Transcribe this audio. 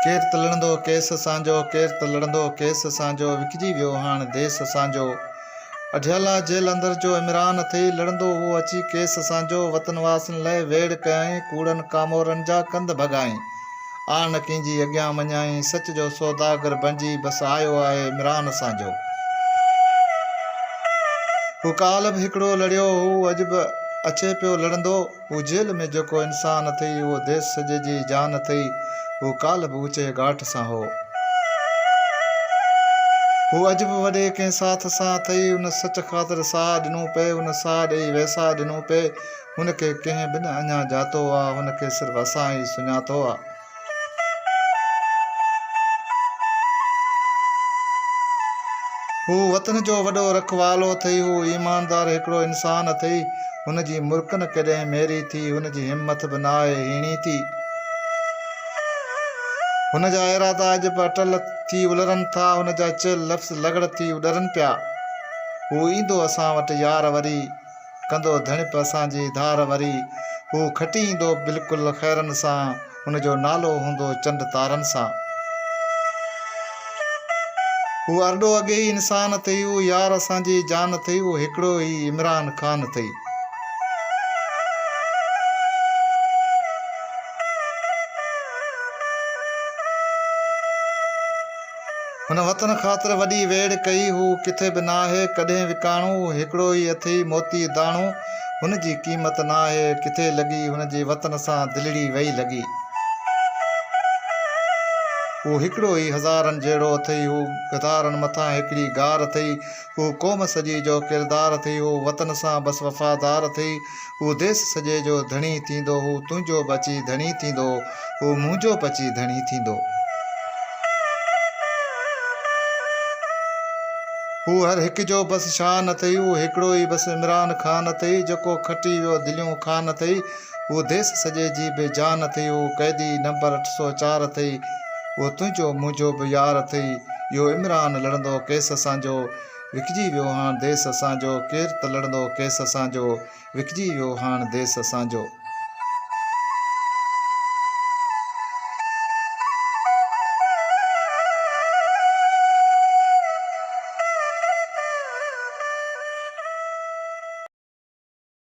केरु त लड़ंदो केस असांजो, केरु त लड़ंदो केस असांजो, विकिजी वियो हाणे देस असांजो। अढियाला जेल अंदर जो इमरान अथई, लड़ंदो हो अची केस असांजो। वतन वासन लाइ वेड़ कयई, कूड़नि कामोरनि जा कंध भॻाई। आन कंहिंजी अॻियां मञाई, सच जो सौदागर बणिजी बसि आयो आहे इमरान असांजो। हू काल बि हिकिड़ो लड़ियो, हू अॼु बि अचे पियो लड़ंदो। हू जेल में जेको इंसान अथई, उहो देश सॼे जी जान अथई। हू काल बि ऊचे ॻाठ सां हो, हू अॼु बि वॾे कंहिं साथ सां अथई। उन सच ख़ातिर साह ॾिनो पे, उन साह ॾेई वैसा ॾिनो पे। हुनखे कंहिं बि न अञा जातो आहे, हुनखे सिर्फ़ु असां ई सुञातो आहे। हू वतन जो वॾो रखवालो अथई, हू ईमानदार हिकिड़ो इंसान अथई। हुनजी मुल्क न कॾहिं मेरी थी, हुनजी हिम्मत बि न आहे हीणी थी। हुनजा इरादा अॼु बि अटल थी उलरनि था, हुनजा चयल लफ़्ज़ लगड़ थी उॾरनि पिया। हू ईंदो असां वटि यार वरी, कंदो धणिप असांजी धार वरी। हू खटी ईंदो बिल्कुलु ख़ैरनि सां, हुनजो नालो हूंदो चंड तारनि सां। हू अरॾो अॻे ई इंसान अथई, हू यार असांजी जान अथई। हू हिकिड़ो ई इमरान ख़ान अथई। हुन वतन ख़ातिर वॾी वेड़ कई, हू किथे बि न आहे कॾहिं विकाणो। हू हिकिड़ो ई अथई मोती दाणो, हुनजी क़ीमत न आहे किथे लॻी, हुनजे वतन सां दिलड़ी वई लॻी। हू हिकिड़ो ई हज़ारनि जहिड़ो अथई, हू गदारनि मथां हिकिड़ी गार अथई। हू क़ौम सॼी जो किरदारु अथई, हू वतन सां बसि वफ़ादार अथई। हू देश सॼे जो धणी थींदो, हू तुंहिंजो बि अची धणी थींदो, हू मुंहिंजो बि अची धणी थींदो। हू हर हिक जो बसि शान अथई, हू हिकिड़ो ई बसि इमरान ख़ान अथई, जेको खटी वियो दिलियूं खान अथई। हू देश सॼे जी बि जान अथई, हू क़ैदी नंबर 804 अथई। उहो तुंहिंजो मुंहिंजो बि यार अथई। इहो इमरान लड़ंदो केस असांजो, विकिजी वियो हाणे देस असांजो। केरु त लड़ंदो केस असांजो, विकिजी वियो हाणे देस असांजो।